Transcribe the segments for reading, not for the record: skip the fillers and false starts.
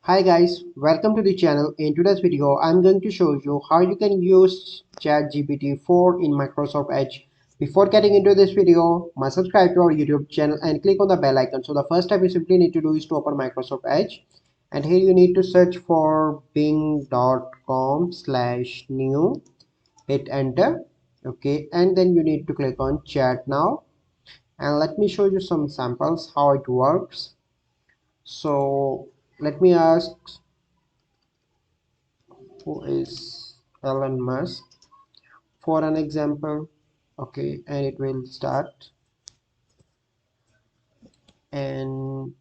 Hi guys, welcome to the channel. In today's video, I'm going to show you how you can use GPT-4 in Microsoft Edge. Before getting into this video, must subscribe to our YouTube channel and click on the bell icon. So the first step you simply need to do is to open Microsoft Edge, and here you need to search for bing.com/new. Hit enter. Okay, and then you need to click on chat now, and let me show you some samples how it works. So let me ask, who is Elon Musk, for an example. Okay, and it will start and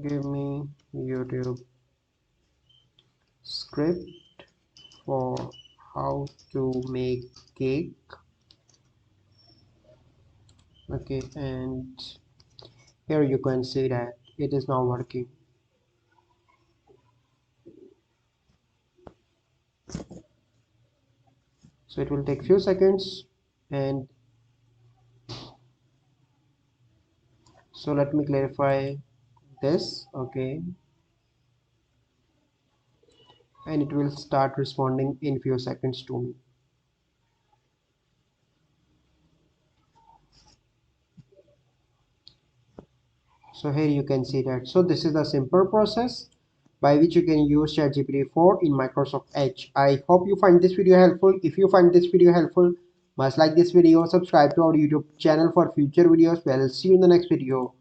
give me YouTube script for how to make cake. Okay, and here you can see that it is now working. So it will take few seconds, and so let me clarify this. Okay, and it will start responding in few seconds to me. So here you can see that. So this is the simple process by which you can use ChatGPT-4 in Microsoft Edge. I hope you find this video helpful. If you find this video helpful, must like this video, subscribe to our YouTube channel for future videos. Well, see you in the next video.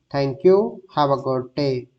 Thank you. Have a good day.